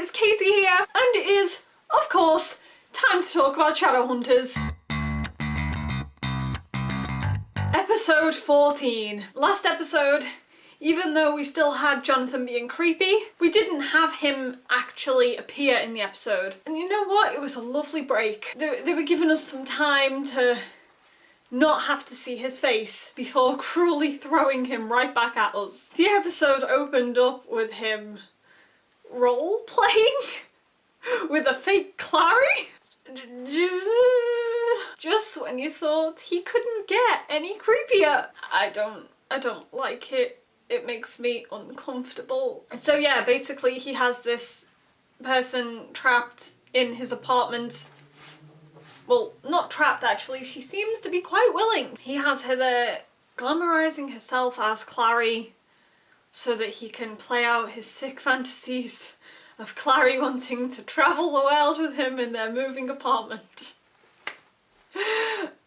guys, Katie here, and it is, of course, time to talk about Shadowhunters. Episode 14. Last episode, even though we still had Jonathan being creepy, we didn't have him actually appear in the episode. And you know what? It was a lovely break. They were giving us some time to not have to see his face before cruelly throwing him right back at us. The episode opened up with him role-playing with a fake Clary. Just when you thought he couldn't get any creepier. I don't like it. It makes me uncomfortable. So yeah, basically he has this person trapped in his apartment. Well, not trapped actually, she seems to be quite willing. He has her there glamorizing herself as Clary so that he can play out his sick fantasies of Clary wanting to travel the world with him in their moving apartment.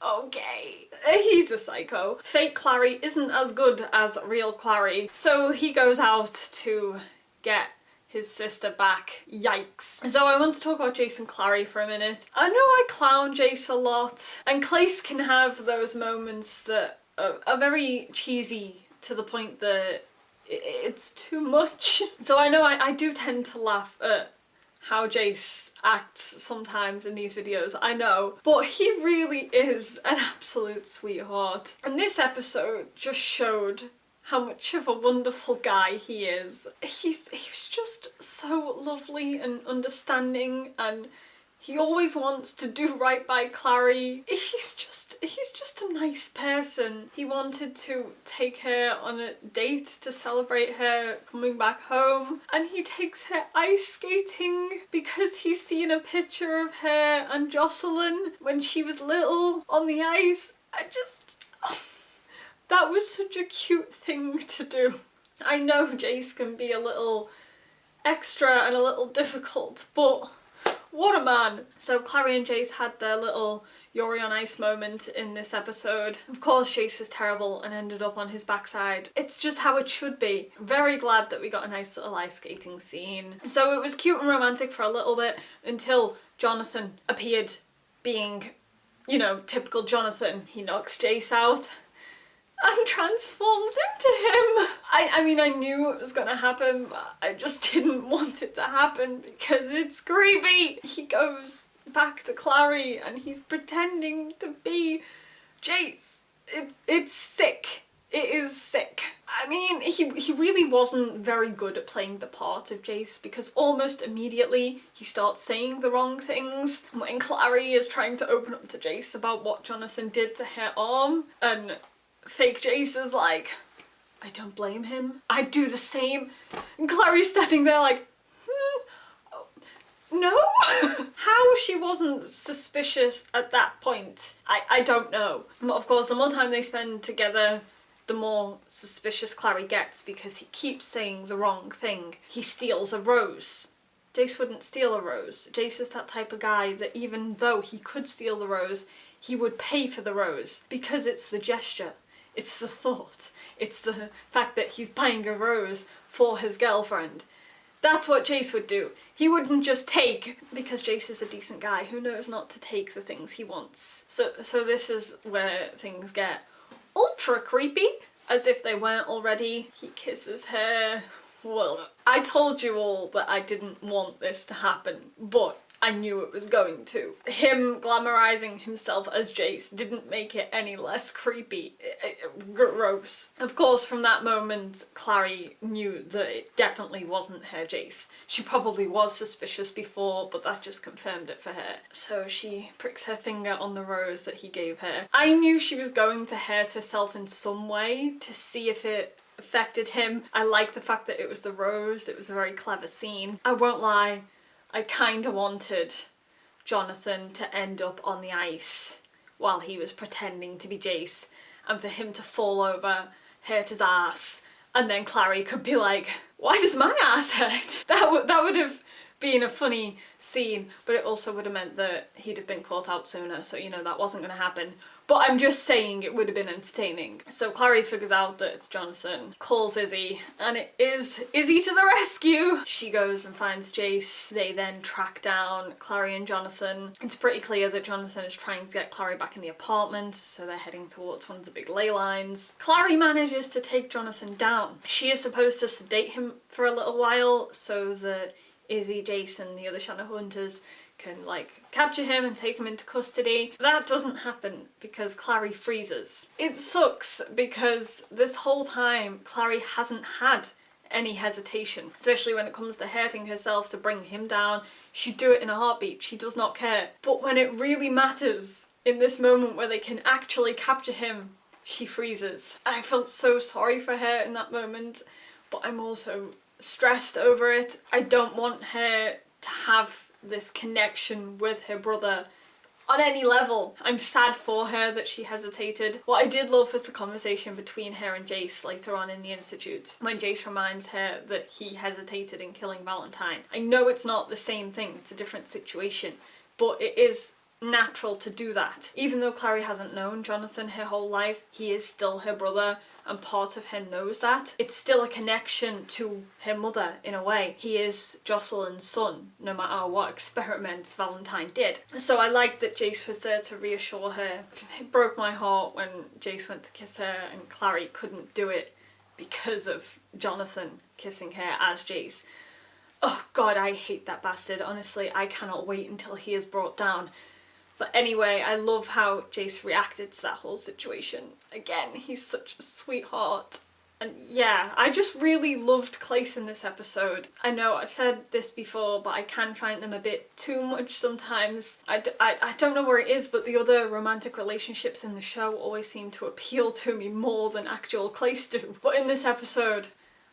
Okay. He's a psycho. Fake Clary isn't as good as real Clary, so he goes out to get his sister back. Yikes. So I want to talk about Jace and Clary for a minute. I know I clown Jace a lot, and Clace can have those moments that are very cheesy to the point that it's too much. So I know I do tend to laugh at how Jace acts sometimes in these videos, I know, but he really is an absolute sweetheart. And this episode just showed how much of a wonderful guy he is. He was just so lovely and understanding, and he always wants to do right by Clary. He's just a nice person. He wanted to take her on a date to celebrate her coming back home, and he takes her ice skating because he's seen a picture of her and Jocelyn when she was little on the ice. That was such a cute thing to do. I know Jace can be a little extra and a little difficult, but what a man. So Clary and Jace had their little Yori on Ice moment in this episode. Of course Jace was terrible and ended up on his backside. It's just how it should be. Very glad that we got a nice little ice skating scene. So it was cute and romantic for a little bit until Jonathan appeared, being, you know, typical Jonathan. He knocks Jace out and transforms into him. I mean, I knew it was gonna happen, but I just didn't want it to happen because it's creepy. He goes back to Clary and he's pretending to be Jace. It's sick. It is sick. I mean, he really wasn't very good at playing the part of Jace because almost immediately he starts saying the wrong things when Clary is trying to open up to Jace about what Jonathan did to her arm, and fake Jace is like, I don't blame him. I'd do the same. And Clary's standing there like, no? How she wasn't suspicious at that point, I don't know. But of course, the more time they spend together, the more suspicious Clary gets because he keeps saying the wrong thing. He steals a rose. Jace wouldn't steal a rose. Jace is that type of guy that even though he could steal the rose, he would pay for the rose because it's the gesture. It's the thought. It's the fact that he's buying a rose for his girlfriend. That's what Jace would do. He wouldn't just take, because Jace is a decent guy who knows not to take the things he wants. So this is where things get ultra creepy, as if they weren't already. He kisses her. Well, I told you all that I didn't want this to happen, but I knew it was going to. Him glamorizing himself as Jace didn't make it any less creepy. Gross. Of course, from that moment, Clary knew that it definitely wasn't her Jace. She probably was suspicious before, but that just confirmed it for her. So she pricks her finger on the rose that he gave her. I knew she was going to hurt herself in some way to see if it affected him. I like the fact that it was the rose. It was a very clever scene. I won't lie. I kinda wanted Jonathan to end up on the ice while he was pretending to be Jace, and for him to fall over, hurt his ass, and then Clary could be like, why does my ass hurt? That would have been a funny scene, but it also would have meant that he'd have been caught out sooner, so you know that wasn't gonna happen. But I'm just saying it would have been entertaining. So Clary figures out that it's Jonathan, calls Izzy, and it is Izzy to the rescue! She goes and finds Jace. They then track down Clary and Jonathan. It's pretty clear that Jonathan is trying to get Clary back in the apartment, so they're heading towards one of the big ley lines. Clary manages to take Jonathan down. She is supposed to sedate him for a little while so that Izzy, Jace and the other Shadowhunters can like capture him and take him into custody. That doesn't happen because Clary freezes. It sucks because this whole time Clary hasn't had any hesitation, especially when it comes to hurting herself to bring him down. She'd do it in a heartbeat. She does not care. But when it really matters, in this moment where they can actually capture him, she freezes. I felt so sorry for her in that moment, but I'm also stressed over it. I don't want her to have this connection with her brother on any level. I'm sad for her that she hesitated. What I did love was the conversation between her and Jace later on in the Institute, when Jace reminds her that he hesitated in killing Valentine. I know it's not the same thing, it's a different situation, but it is natural to do that. Even though Clary hasn't known Jonathan her whole life, he is still her brother, and part of her knows that. It's still a connection to her mother in a way. He is Jocelyn's son, no matter what experiments Valentine did. So I liked that Jace was there to reassure her. It broke my heart when Jace went to kiss her and Clary couldn't do it because of Jonathan kissing her as Jace. Oh god, I hate that bastard. Honestly, I cannot wait until he is brought down. But anyway, I love how Jace reacted to that whole situation. Again, he's such a sweetheart. And yeah, I just really loved Clace in this episode. I know I've said this before, but I can find them a bit too much sometimes. I don't know where it is, but the other romantic relationships in the show always seem to appeal to me more than actual Clace do. But in this episode,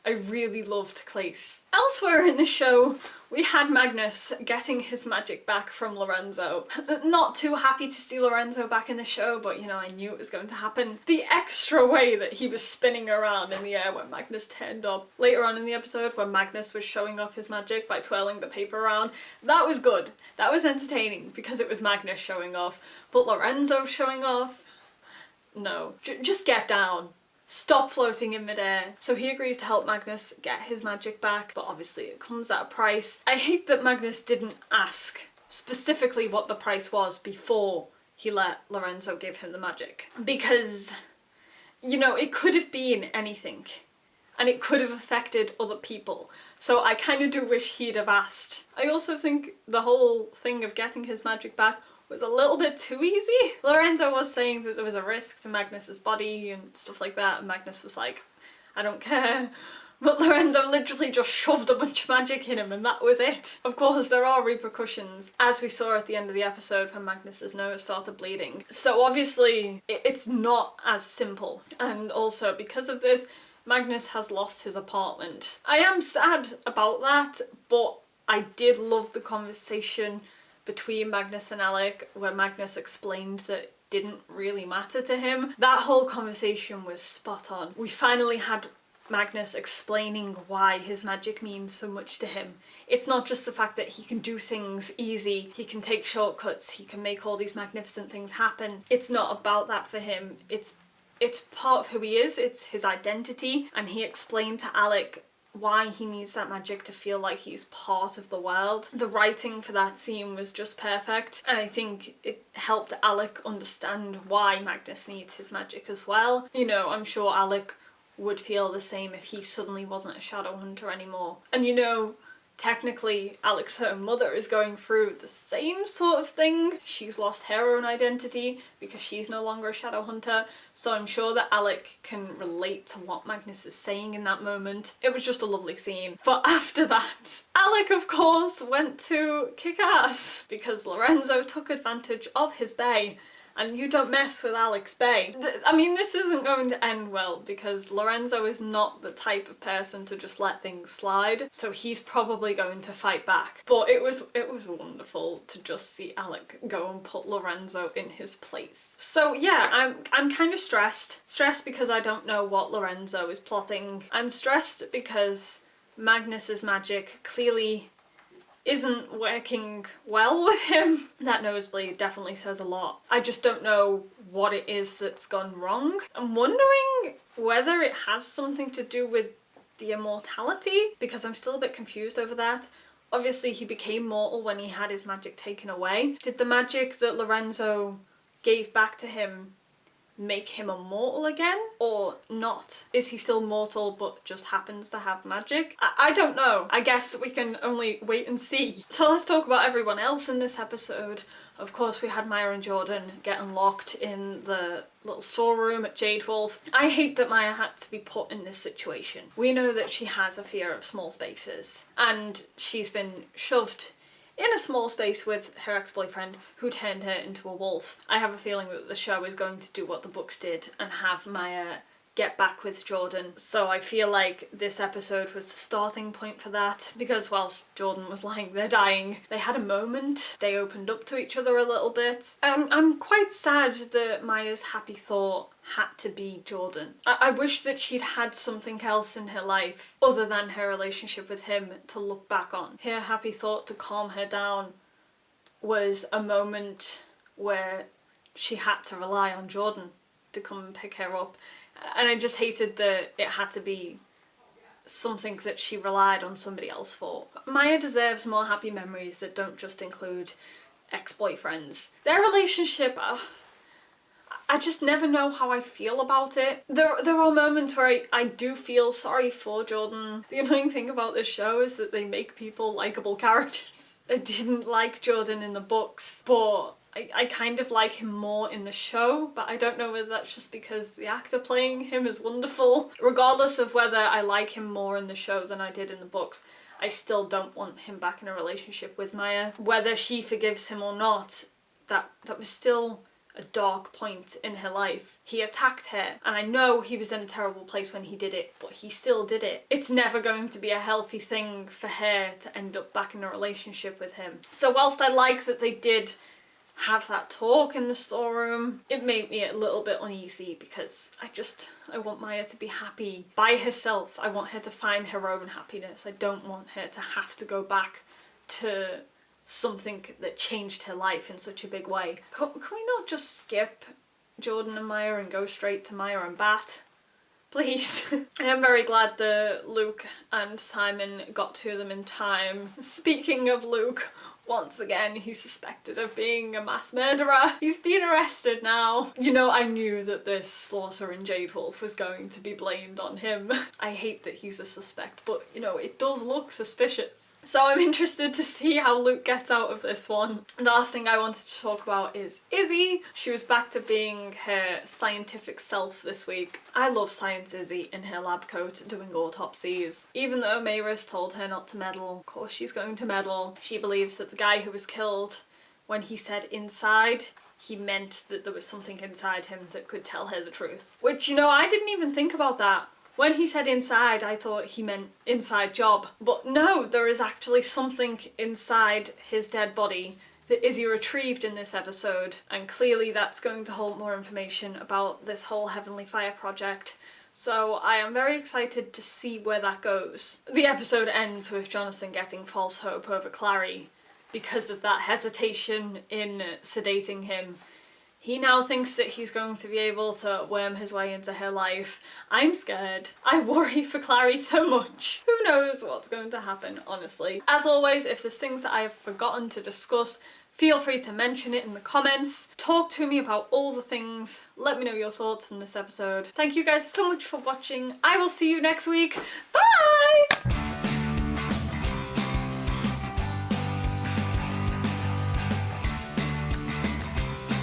I really loved Clace. Elsewhere in the show, we had Magnus getting his magic back from Lorenzo. Not too happy to see Lorenzo back in the show, but you know, I knew it was going to happen. The extra way that he was spinning around in the air when Magnus turned up. Later on in the episode, when Magnus was showing off his magic by twirling the paper around, that was good. That was entertaining because it was Magnus showing off. But Lorenzo showing off? No. Just get down. Stop floating in midair. So he agrees to help Magnus get his magic back, but obviously it comes at a price. I hate that Magnus didn't ask specifically what the price was before he let Lorenzo give him the magic. Because, you know, it could have been anything. And it could have affected other people. So I kind of do wish he'd have asked. I also think the whole thing of getting his magic back was a little bit too easy. Lorenzo was saying that there was a risk to Magnus's body and stuff like that, and Magnus was like, I don't care. But Lorenzo literally just shoved a bunch of magic in him and that was it. Of course, there are repercussions, as we saw at the end of the episode when Magnus's nose started bleeding. So obviously, it's not as simple. And also, because of this, Magnus has lost his apartment. I am sad about that, but I did love the conversation between Magnus and Alec, where Magnus explained that it didn't really matter to him. That whole conversation was spot on. We finally had Magnus explaining why his magic means so much to him. It's not just the fact that he can do things easy, he can take shortcuts, he can make all these magnificent things happen. It's not about that for him. It's part of who he is, it's his identity, and he explained to Alec why he needs that magic to feel like he's part of the world. The writing for that scene was just perfect, and I think it helped Alec understand why Magnus needs his magic as well. You know, I'm sure Alec would feel the same if he suddenly wasn't a Shadowhunter anymore. And you know, technically Alec's own mother is going through the same sort of thing. She's lost her own identity because she's no longer a Shadowhunter, so I'm sure that Alec can relate to what Magnus is saying in that moment. It was just a lovely scene. But after that, Alec of course went to kick ass because Lorenzo took advantage of his bae. And you don't mess with Alec's bae. I mean, this isn't going to end well because Lorenzo is not the type of person to just let things slide, so he's probably going to fight back. But it was wonderful to just see Alec go and put Lorenzo in his place. So yeah, I'm kind of stressed. Stressed because I don't know what Lorenzo is plotting. I'm stressed because Magnus's magic clearly isn't working well with him. That nosebleed definitely says a lot. I just don't know what it is that's gone wrong. I'm wondering whether it has something to do with the immortality, because I'm still a bit confused over that. Obviously he became mortal when he had his magic taken away. Did the magic that Lorenzo gave back to him make him immortal again, or not? Is he still mortal but just happens to have magic? I don't know. I guess we can only wait and see. So let's talk about everyone else in this episode. Of course, we had Maya and Jordan getting locked in the little storeroom at Jade Wolf. I hate that Maya had to be put in this situation. We know that she has a fear of small spaces, and she's been shoved in a small space with her ex-boyfriend who turned her into a wolf. I have a feeling that the show is going to do what the books did and have Maya get back with Jordan. So I feel like this episode was the starting point for that, because whilst Jordan was lying there dying, they had a moment. They opened up to each other a little bit. I'm quite sad that Maya's happy thought had to be Jordan. I wish that she'd had something else in her life other than her relationship with him to look back on. Her happy thought to calm her down was a moment where she had to rely on Jordan to come and pick her up. And I just hated that it had to be something that she relied on somebody else for. Maya deserves more happy memories that don't just include ex-boyfriends. Their relationship, I just never know how I feel about it. There are moments where I do feel sorry for Jordan. The annoying thing about this show is that they make people likeable characters. I didn't like Jordan in the books, but I kind of like him more in the show, but I don't know whether that's just because the actor playing him is wonderful. Regardless of whether I like him more in the show than I did in the books, I still don't want him back in a relationship with Maya. Whether she forgives him or not, that was still a dark point in her life. He attacked her, and I know he was in a terrible place when he did it, but he still did it. It's never going to be a healthy thing for her to end up back in a relationship with him. So whilst I like that they did have that talk in the storeroom, it made me a little bit uneasy, because I want Maya to be happy by herself. I want her to find her own happiness. I don't want her to have to go back to something that changed her life in such a big way. Can we not just skip Jordan and Maya and go straight to Maya and Bat? Please. I am very glad that Luke and Simon got to them in time. Speaking of Luke, once again, he's suspected of being a mass murderer. He's been arrested now. You know, I knew that this slaughter in Jade Wolf was going to be blamed on him. I hate that he's a suspect, but you know, it does look suspicious. So I'm interested to see how Luke gets out of this one. The last thing I wanted to talk about is Izzy. She was back to being her scientific self this week. I love Science Izzy in her lab coat doing autopsies. Even though Mayris told her not to meddle, of course she's going to meddle. She believes that the guy who was killed, when he said inside, he meant that there was something inside him that could tell her the truth. Which, you know, I didn't even think about that. When he said inside, I thought he meant inside job. But no, there is actually something inside his dead body that Izzy retrieved in this episode, and clearly that's going to hold more information about this whole Heavenly Fire project. So I am very excited to see where that goes. The episode ends with Jonathan getting false hope over Clary because of that hesitation in sedating him. He now thinks that he's going to be able to worm his way into her life. I'm scared. I worry for Clary so much. Who knows what's going to happen, honestly. As always, if there's things that I have forgotten to discuss, feel free to mention it in the comments. Talk to me about all the things. Let me know your thoughts in this episode. Thank you guys so much for watching. I will see you next week. Bye!